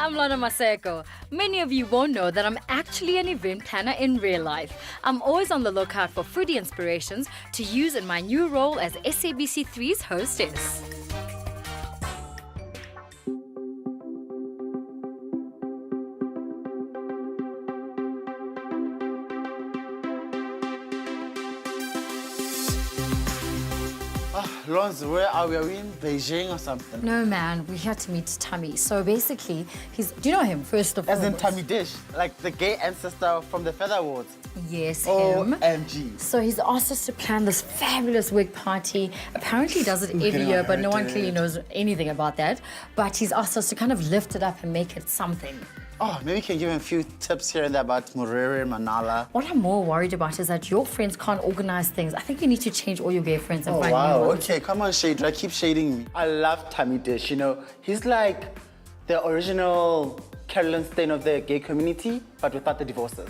I'm Lorna Maseko. Many of you won't know that I'm actually an event planner in real life. I'm always on the lookout for foodie inspirations to use in my new role as SABC3's hostess. Lons, where are we? Are we in Beijing or something? No, man, we're here to meet Thami. So basically, do you know him, first of all? As in Thami Dish, like the gay ancestor from the Feather Awards. Yes, him. OMG. So he's asked us to plan this fabulous wig party. Apparently he does it every year, but no one clearly knows anything about that. But he's asked us to kind of lift it up and make it something. Oh, maybe you can give him a few tips here and there about Murere, Manala. What I'm more worried about is that your friends can't organize things. I think you need to change all your gay friends and Oh, find wow. new ones. Okay, come on, Shadra, keep shading me. I love Thami Dish, you know. He's like the original Carolyn Stain of the gay community, but without the divorces.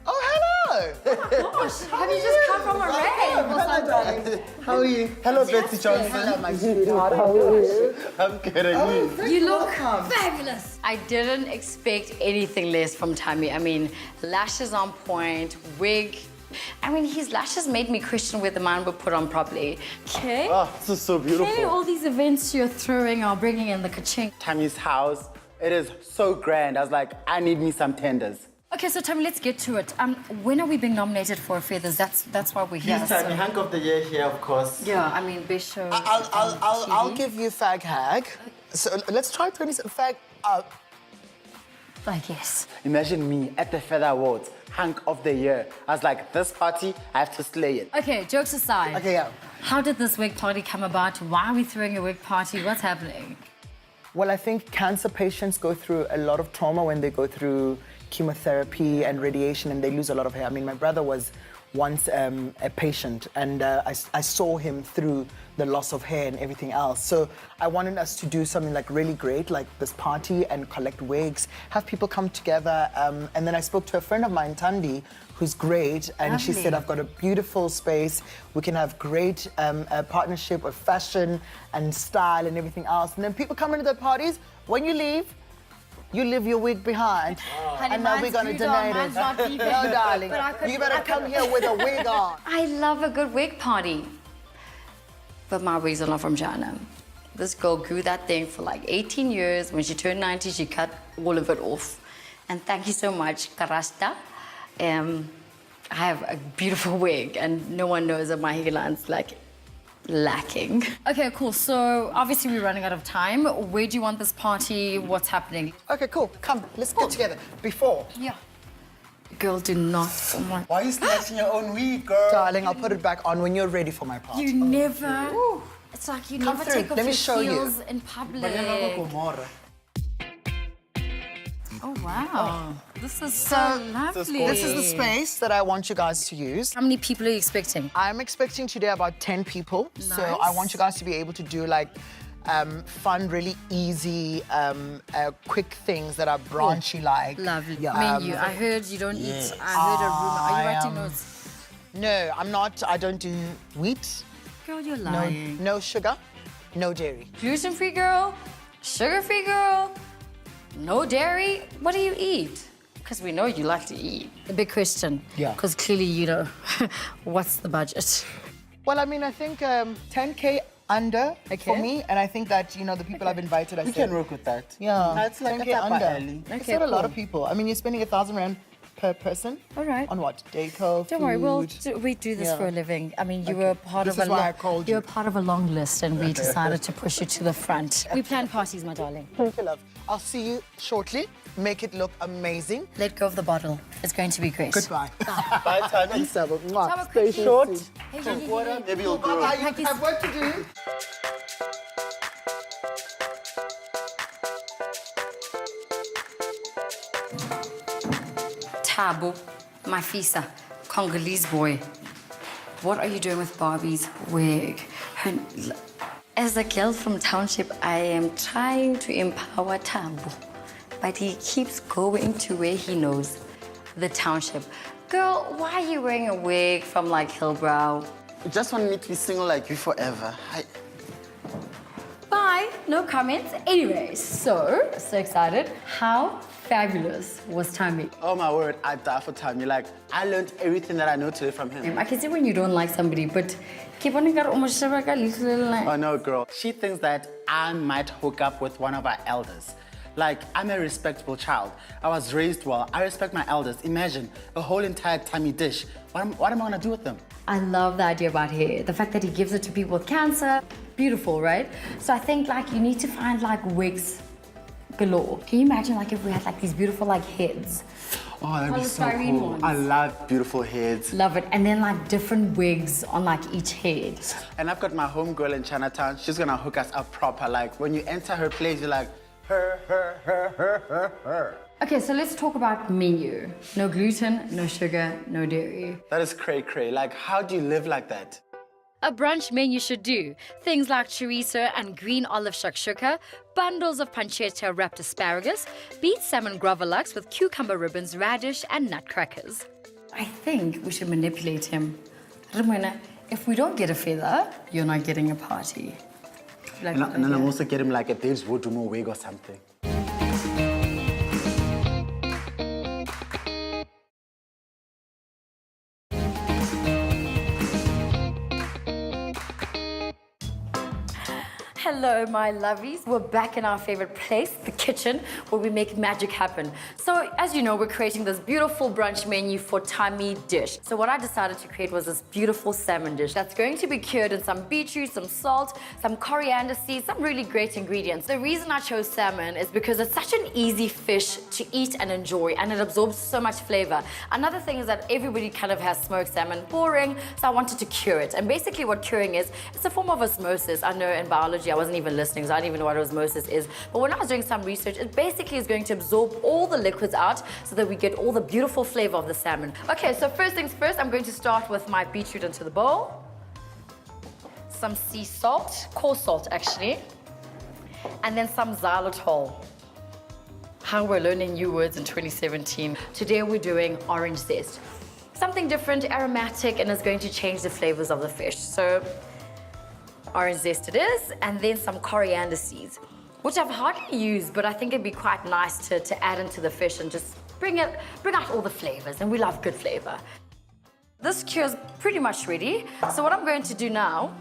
Oh, hello! Gosh, have you just come from a rave? Hello, darling. How are you? Hello, Betsy Johnson. Hello, my sweetheart. How are you? I'm good, and you? You look fabulous. I didn't expect anything less from Thami. I mean, lashes on point, wig. I mean, his lashes made me question whether mine were put on properly. Okay. Oh, this is so beautiful. Okay, all these events you're throwing are bringing in the ka-ching. Thami's house, it is so grand. I was like, I need me some tenders. Okay, so Thami, let's get to it. When are we being nominated for Feathers? That's why we're here. Yes, Thami, Hank of the Year here, of course. Yeah, I mean, best show. I'll give you fag hag. So let's try 20 fag. I guess. Imagine me at the Feather Awards, Hank of the Year. I was like, this party, I have to slay it. Okay, jokes aside. Okay, yeah. How did this wig party come about? Why are we throwing a wig party? What's happening? Well, I think cancer patients go through a lot of trauma when they go through chemotherapy and radiation and they lose a lot of hair. I mean, my brother was once a patient and I saw him through the loss of hair and everything else. So I wanted us to do something like really great, like this party and collect wigs, have people come together. And then I spoke to a friend of mine, Thandi, who's great, and she said, I've got a beautiful space. We can have great partnership with fashion and style and everything else. And then people come into the parties. When you leave your wig behind, and now we're gonna donate it. No, darling, you better come here with a wig on. I love a good wig party. But my wigs are not from China. This girl grew that thing for like 18 years. When she turned 90, she cut all of it off. And thank you so much, Karasta. I have a beautiful wig, and no one knows that my hairline's like lacking. Okay, cool. So obviously we're running out of time. Where do you want this party? What's happening? Okay, cool. Come, let's get together. Before. Yeah. Girl, do not. Oh my. Why are you snatching your own wig, girl? Darling, I'll put it back on when you're ready for my party. You never. It's like you Come never through. take off Let me your show you. heels in public. Oh wow, this is so lovely. This is the space that I want you guys to use. How many people are you expecting? I'm expecting today about 10 people. So I want you guys to be able to do like fun, really easy, quick things that are branchy like. Lovely. Menu. I heard you don't eat. I heard a rumor. Are you writing notes? No, I'm not. I don't do wheat. Girl, you're lying. No sugar, no dairy. Gluten-free girl, sugar-free girl, no dairy. What do you eat? Because we know you like to eat. The big question. Yeah. Because clearly you know what's the budget. Well, I mean, I think 10K under for me, and I think that, you know, the people I've invited, I We said, can work with that. yeah, That's like 10K a under. early. It's not a lot of people. I mean, you're spending 1,000 rand per person. All right. On what? Deco, Don't worry, food. we do this Yeah. for a living. I mean, you were part This of a is why I called you you. were part of a long list, and we decided to push you to the front. We plan parties, my darling. Thank you, love. I'll see you shortly. Make it look amazing. Let go of the bottle. It's going to be great. Goodbye. Bye, Thami. Thanks, Sabo. Have a Stay quick short. Hey, Water, maybe you'll grow. Bye-bye. You have work to do. Tabo, Mafisa, Congolese boy. What are you doing with Barbie's wig? As a girl from Township, I am trying to empower Tabo, but he keeps going to where he knows, the Township. Girl, why are you wearing a wig from like Hillbrow? You just want me to be single like you forever. Bye. Hi, no comments. Anyways, so excited. How fabulous was Thami? Oh my word, I die for Thami. Like, I learned everything that I know today from him. I can see when you don't like somebody, but keep on almost like a little like. Oh no, girl. She thinks that I might hook up with one of our elders. Like, I'm a respectable child. I was raised well. I respect my elders. Imagine a whole entire Thami dish. What am I gonna do with them? I love the idea about hair. The fact that he gives it to people with cancer. Beautiful, right? So I think like you need to find like wigs galore. Can you imagine like if we had like these beautiful like heads? Oh, that'd be so Polystyrene cool. ones. I love beautiful heads. Love it. And then like different wigs on like each head. And I've got my homegirl in Chinatown. She's gonna hook us up proper. Like, when you enter her place, you're like, her. Okay, so let's talk about menu. No gluten, no sugar, no dairy. That is cray-cray. Like, how do you live like that? A brunch menu should do. Things like chorizo and green olive shakshuka, bundles of pancetta wrapped asparagus, beet salmon gravlax with cucumber ribbons, radish, and nutcrackers. I think we should manipulate him. Ramona, if we don't get a feather, you're not getting a party. Like And then I'm also getting like a Dave's Wodumo wig or something. Hello, my lovies. We're back in our favorite place, the kitchen, where we make magic happen. So, as you know, we're creating this beautiful brunch menu for Thami Dish. So what I decided to create was this beautiful salmon dish that's going to be cured in some beetroot, some salt, some coriander seeds, some really great ingredients. The reason I chose salmon is because it's such an easy fish to eat and enjoy, and it absorbs so much flavor. Another thing is that everybody kind of has smoked salmon, boring, so I wanted to cure it. And basically what curing is, it's a form of osmosis. I know in biology I wasn't even listening, so I didn't even know what osmosis is. But when I was doing some research, it basically is going to absorb all the liquids out so that we get all the beautiful flavor of the salmon. Okay, so first things first, I'm going to start with my beetroot into the bowl. Some sea salt, coarse salt actually. And then some xylitol. How we're learning new words in 2017. Today we're doing orange zest. Something different, aromatic, and it's going to change the flavors of the fish. So orange zest it is, and then some coriander seeds, which I've hardly used, but I think it'd be quite nice to add into the fish and just bring out all the flavors, and we love good flavor. This cure's pretty much ready. So what I'm going to do now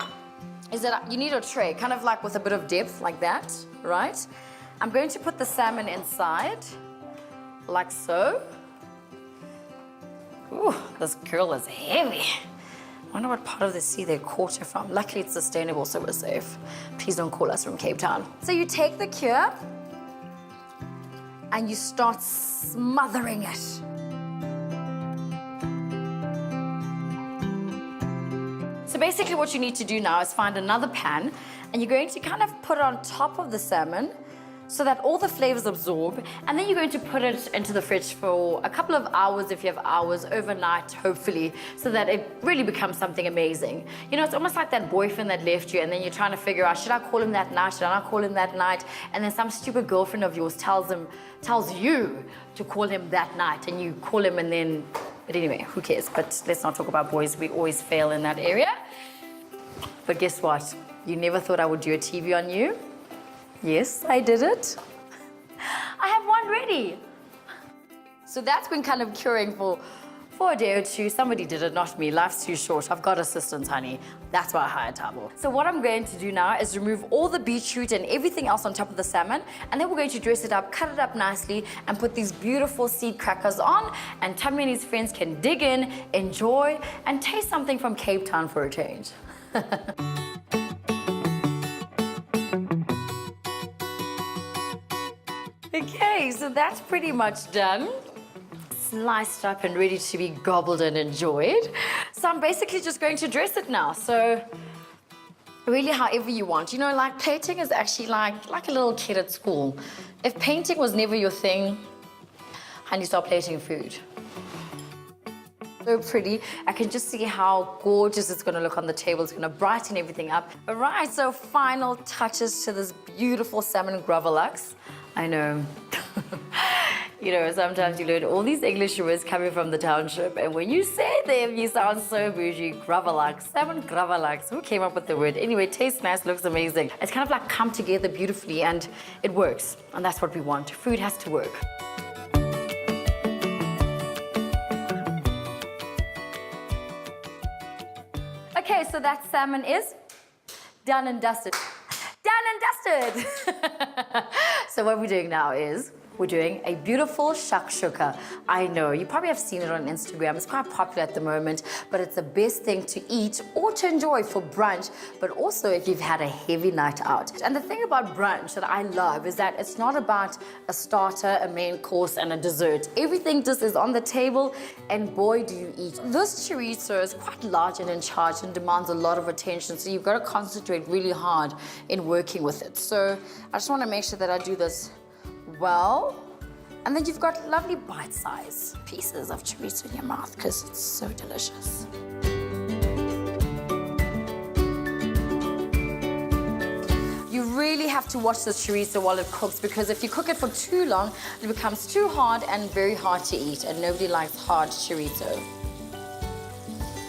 is that you need a tray, kind of like with a bit of depth like that, right? I'm going to put the salmon inside, like so. Ooh, this girl is heavy. I wonder what part of the sea they caught her from. Luckily, it's sustainable, so we're safe. Please don't call us from Cape Town. So you take the cure and you start smothering it. So basically what you need to do now is find another pan, and you're going to kind of put it on top of the salmon so that all the flavors absorb, and then you're going to put it into the fridge for a couple of hours, if you have hours, overnight, hopefully, so that it really becomes something amazing. You know, it's almost like that boyfriend that left you, and then you're trying to figure out, should I call him that night, should I not call him that night? And then some stupid girlfriend of yours tells you to call him that night, and you call him, and then, but anyway, who cares? But let's not talk about boys, we always fail in that area. But guess what? You never thought I would do a TV on you. Yes, I did it. I have one ready. So that's been kind of curing for a day or two. Somebody did it, not me. Life's too short. I've got assistance, honey. That's why I hired Tabo. So what I'm going to do now is remove all the beetroot and everything else on top of the salmon, and then we're going to dress it up, cut it up nicely, and put these beautiful seed crackers on, and Thami and his friends can dig in, enjoy, and taste something from Cape Town for a change. Okay, so that's pretty much done. Sliced up and ready to be gobbled and enjoyed. So I'm basically just going to dress it now. So really however you want. You know, like plating is actually like a little kid at school. If painting was never your thing, honey, start plating food. So pretty. I can just see how gorgeous it's gonna look on the table. It's gonna brighten everything up. All right, so final touches to this beautiful salmon gravlax. I know. You know, sometimes you learn all these English words coming from the township, and when you say them, you sound so bougie. Gravlax, salmon gravlax. Who came up with the word? Anyway, it tastes nice, looks amazing. It's kind of like come together beautifully, and it works. And that's what we want. Food has to work. Okay, so that salmon is done and dusted. Done and dusted! So what we're doing now is we're doing a beautiful shakshuka. I know, you probably have seen it on Instagram. It's quite popular at the moment, but it's the best thing to eat or to enjoy for brunch, but also if you've had a heavy night out. And the thing about brunch that I love is that it's not about a starter, a main course, and a dessert. Everything just is on the table, and boy, do you eat. This chorizo is quite large and in charge and demands a lot of attention, so you've got to concentrate really hard in working with it. So I just want to make sure that I do this well, and then you've got lovely bite-sized pieces of chorizo in your mouth because it's so delicious. You really have to watch the chorizo while it cooks, because if you cook it for too long, it becomes too hard and very hard to eat, and nobody likes hard chorizo.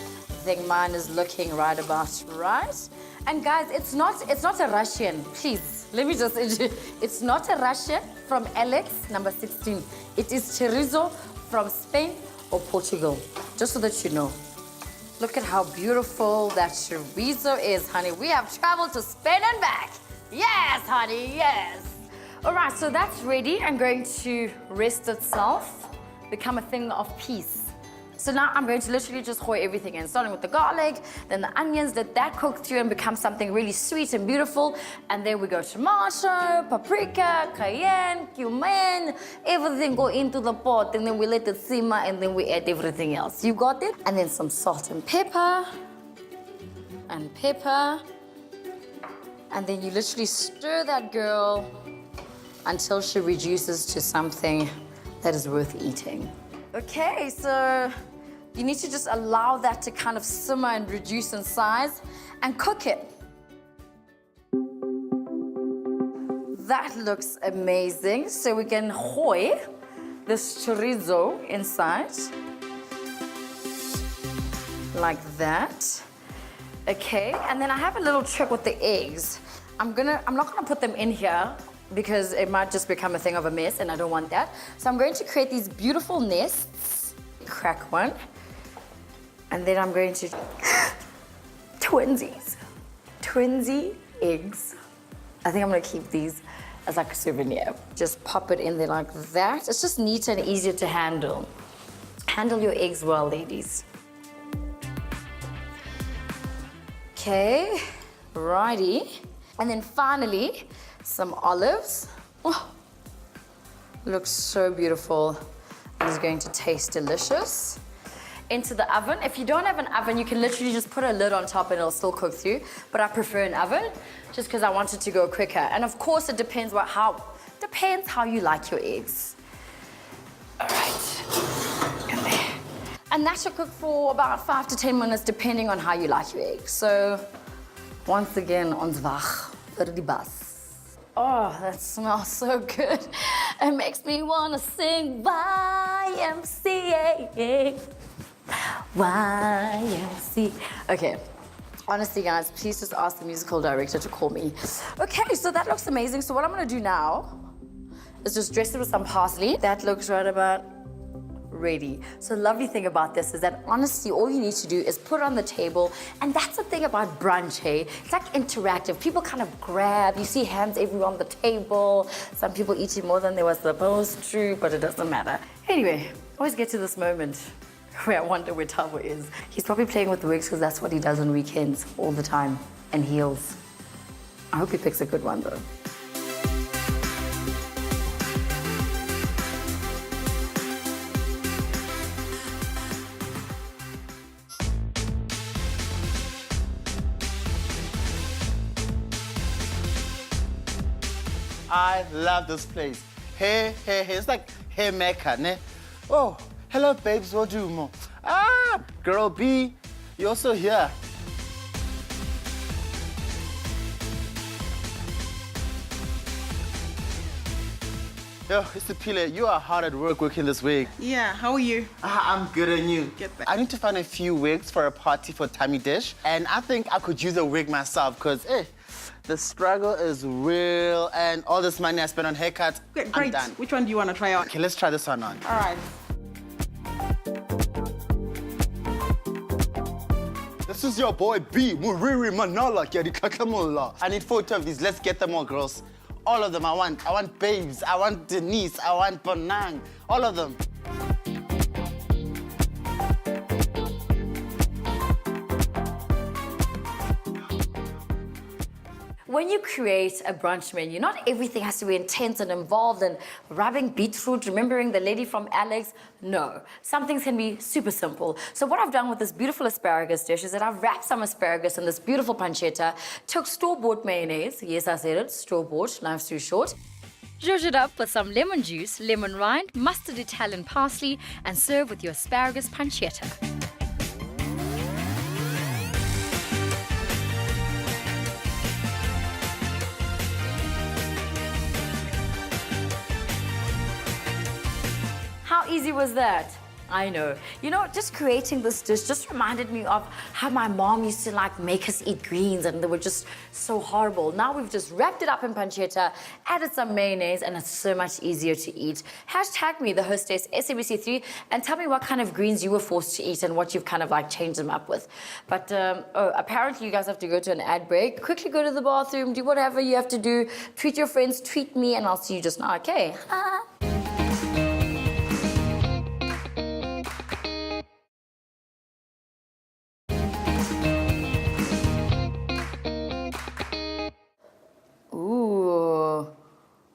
I think mine is looking right about right. And guys, it's not a Russian, please. Let me just, it's not a Russian from Alex, number 16. It is chorizo from Spain or Portugal, just so that you know. Look at how beautiful that chorizo is, honey. We have traveled to Spain and back. Yes, honey, yes. All right, so that's ready. I'm going to rest itself, become a thing of peace. So now I'm going to literally just hoy everything in, starting with the garlic, then the onions, let that cook through and become something really sweet and beautiful. And then we go tomato, paprika, cayenne, cumin, everything go into the pot, and then we let it simmer, and then we add everything else. You got it? And then some salt and pepper, and then you literally stir that girl until she reduces to something that is worth eating. Okay, so you need to just allow that to kind of simmer and reduce in size and cook it. That looks amazing. So we can hoy this chorizo inside, like that. Okay, and then I have a little trick with the eggs. I'm not gonna put them in here because it might just become a thing of a mess, and I don't want that. So I'm going to create these beautiful nests. Crack one. And then I'm going to twinsy eggs. I think I'm gonna keep these as like a souvenir. Just pop it in there like that. It's just neater and easier to handle. Handle your eggs well, ladies. Okay, righty. And then finally, some olives. Oh, looks so beautiful. It's going to taste delicious. Into the oven. If you don't have an oven, you can literally just put a lid on top and it'll still cook through. But I prefer an oven just because I want it to go quicker. And of course, it depends how you like your eggs. All right. And that should cook for about 5 to 10 minutes, depending on how you like your eggs. So once again, ons wag vir die bas. Oh, that smells so good. It makes me want to sing YMCA. YMCA. Okay. Honestly, guys, please just ask the musical director to call me. Okay, so that looks amazing. So what I'm going to do now is just dress it with some parsley. That looks right about ready. So the lovely thing about this is that honestly, all you need to do is put it on the table, and that's the thing about brunch, hey? It's like interactive. People kind of grab, you see hands everywhere on the table. Some people eating more than they were supposed to, but it doesn't matter. Anyway, I always get to this moment where I wonder where Thabo is. He's probably playing with the wigs because that's what he does on weekends all the time, and heels. I hope he picks a good one though. I love this place. Hey, it's like hey Mecca, ne? Oh, hello babes, what do you want? Ah, girl B, you're also here. Yo, Mr. Pile, you are hard at work working this wig. Yeah, how are you? I'm good on you. Get back. I need to find a few wigs for a party for Thami Dish, and I think I could use a wig myself, because, the struggle is real, and all this money I spent on haircuts, Okay, I'm great. done. Which one do you want to try out? Okay, let's try this one on. All right. This is your boy B, Muriri Manala, Keri Kakamola. I need 40 of these. Let's get them all, girls. All of them I want. I want Babes, I want Denise, I want Bonang. All of them. When you create a brunch menu, not everything has to be intense and involved and rubbing beetroot, remembering the lady from Alex. No, some things can be super simple. So what I've done with this beautiful asparagus dish is that I've wrapped some asparagus in this beautiful pancetta, took store-bought mayonnaise, yes I said it, store-bought, life's too short, zhuzh it up with some lemon juice, lemon rind, mustard Italian parsley, and serve with your asparagus pancetta. How easy was that? I know. You know, just creating this dish just reminded me of how my mom used to like make us eat greens and they were just so horrible. Now we've just wrapped it up in pancetta, added some mayonnaise, and it's so much easier to eat. Hashtag me, the hostess, SABC3, and tell me what kind of greens you were forced to eat and what you've kind of like changed them up with. But apparently you guys have to go to an ad break. Quickly go to the bathroom, do whatever you have to do. Tweet your friends, tweet me, and I'll see you just now, okay? Ooh,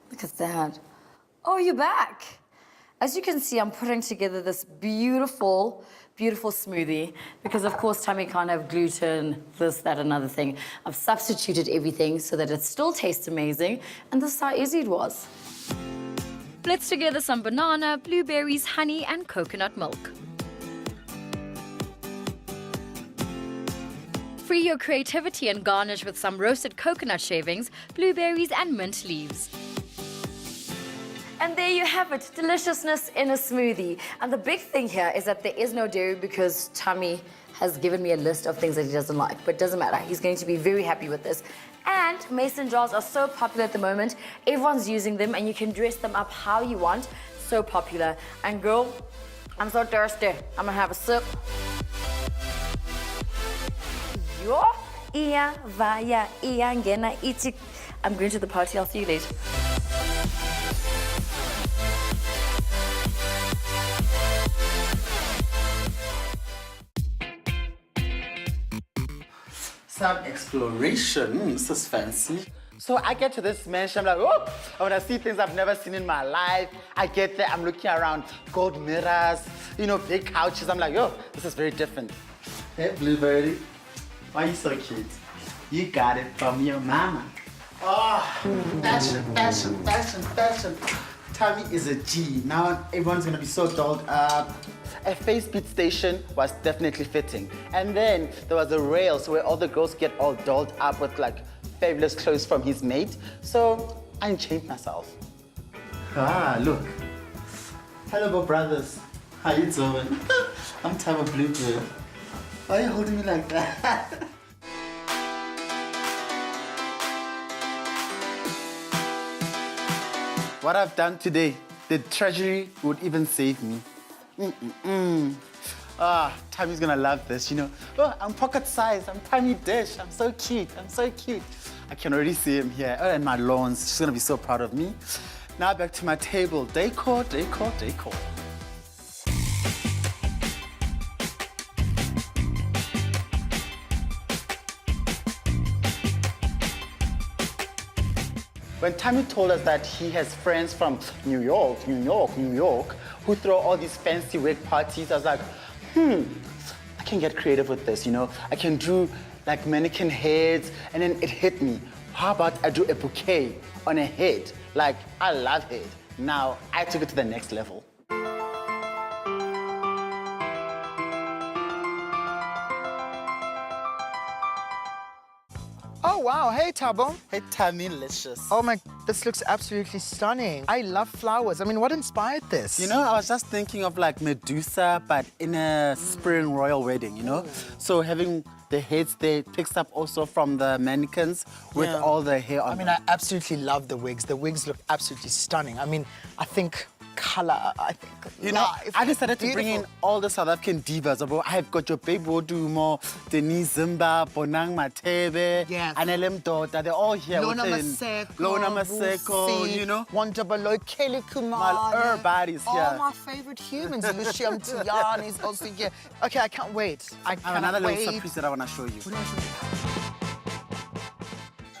look at that. Oh, you're back. As you can see, I'm putting together this beautiful, beautiful smoothie because, of course, Thami can't have gluten, this, that, another thing. I've substituted everything so that it still tastes amazing, and this is how easy it was. Blitz together some banana, blueberries, honey, and coconut milk. Free your creativity and garnish with some roasted coconut shavings, blueberries, and mint leaves. And there you have it, deliciousness in a smoothie. And the big thing here is that there is no dairy because Thami has given me a list of things that he doesn't like, but it doesn't matter. He's going to be very happy with this. And mason jars are so popular at the moment. Everyone's using them and you can dress them up how you want. So popular. And girl, I'm so thirsty. I'm gonna have a sip. Yo, iya, vaya, iya, ngena, iti. I'm going to the party. I'll see you later. Some exploration, this is fancy. So I get to this mansion, I'm like, oh, I want to see things I've never seen in my life. I get there, I'm looking around, gold mirrors, big couches. I'm like, oh, this is very different. Hey, Blueberry, why are you so cute? You got it from your mama. Oh, fashion, fashion, fashion, fashion. Thami is a G. Now everyone's gonna be so dolled up. A face beat station was definitely fitting. And then there was a rails where all the girls get all dolled up with like fabulous clothes from his mate. So I changed myself. Ah, look. Hello, brothers. How you doing? I'm Thami Blueberry. Why are you holding me like that? What I've done today, the treasury would even save me. Thami's gonna love this, Oh, I'm pocket size, I'm Thami Dish, I'm so cute, I'm so cute. I can already see him here. Oh, and my lawns, she's gonna be so proud of me. Now back to my table, decor, decor, decor. When Thami told us that he has friends from New York, who throw all these fancy wig parties, I was like, I can get creative with this, I can do like mannequin heads, and then it hit me. How about I do a bouquet on a head? Like, I love head. Now, I took it to the next level. Oh, wow. Hey, Tabo. Hey, Thami-licious. Oh, my This looks absolutely stunning. I love flowers. I mean, what inspired this? You know, I was just thinking of like Medusa, but in a spring royal wedding, you know? So having the heads there picks up also from the mannequins with all the hair on I mean, them. I absolutely love the wigs. The wigs look absolutely stunning. I mean, I think color, You know, I decided to bring in all the South African divas. I've got your Baby Wodumo, Denise Zimba, Bonang Matebe, Yes. Anelem Dota. They're all here. Lorna within. Maseko, Lorna Maseko, Lucy, you know. Wanda Baloy, Kelly Kumar. Everybody's here. All my favorite humans. Lucian Tian is also here. Okay, I can't wait. I have cannot another wait. little surprise that I want to show you.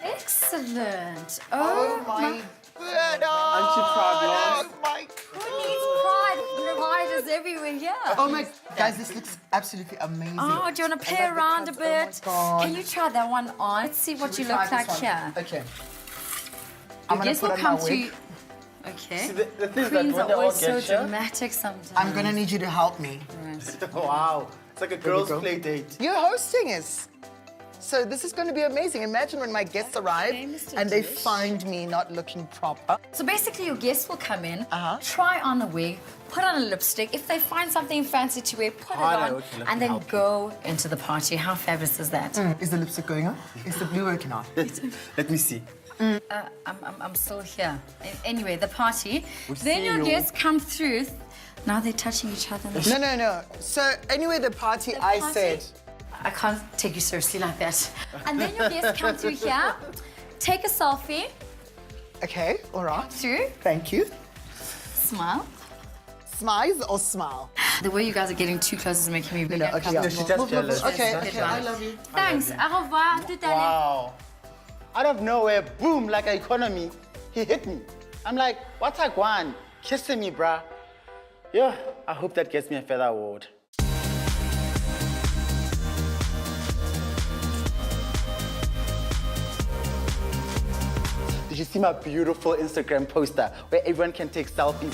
Excellent. Oh my goodness. Aren't you proud, Lars? Oh my Who needs pride? Pride is everywhere here. Oh my, guys, this looks absolutely amazing. Oh, do you want to play I love the around a cuts. Oh my bit? God. Can you try that one on? Let's see what Should you we try look like this one? here. Okay. Your I'm gonna guests will put on my come to wig. you. Okay. See, the thing is that Queens when are they all always so get here- dramatic sometimes. I'm gonna need you to help me. Wow. It's like a girls' go. play date. You're hosting us. So this is going to be amazing. Imagine when my guests arrive Mr. and they Dish. find me not looking proper. So basically, your guests will come in, Uh-huh. try on a wig, put on a lipstick. If they find something fancy to wear, put it on, okay, let and me then help you. go into the party. How fabulous is that? Is the lipstick going on? Is the blue working on? Let me see. I'm still here. Anyway, the party. We'll Then see your you. guests come through. Now they're touching each other. No. So anyway, the party, I party? said, I can't take you seriously like that. And then your guests come through here, take a selfie, okay, all right. through, Thank you. smile. Smiles or smile? The way you guys are getting too close is making me really okay, yeah. No, she's uncomfortable. just jealous. Okay, Yes, okay, good I one. love you. Thanks. Au revoir. Tout allez. Wow. Out of nowhere, boom, like an economy, he hit me. I'm like, what's a guan? Kissing me, bruh. Yeah, I hope that gets me a feather award. Did you see my beautiful Instagram poster where everyone can take selfies?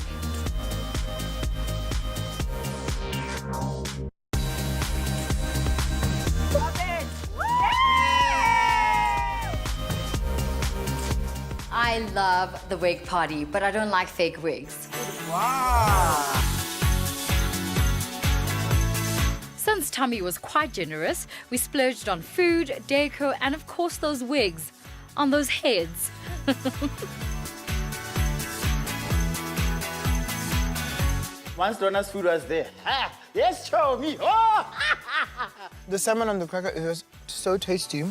I love the wig party, but I don't like fake wigs. Wow. Since Thami was quite generous, we splurged on food, deco, and of course those wigs on those heads. Once Donna's food was there, yes, show me. Oh! The salmon on the cracker is so tasty.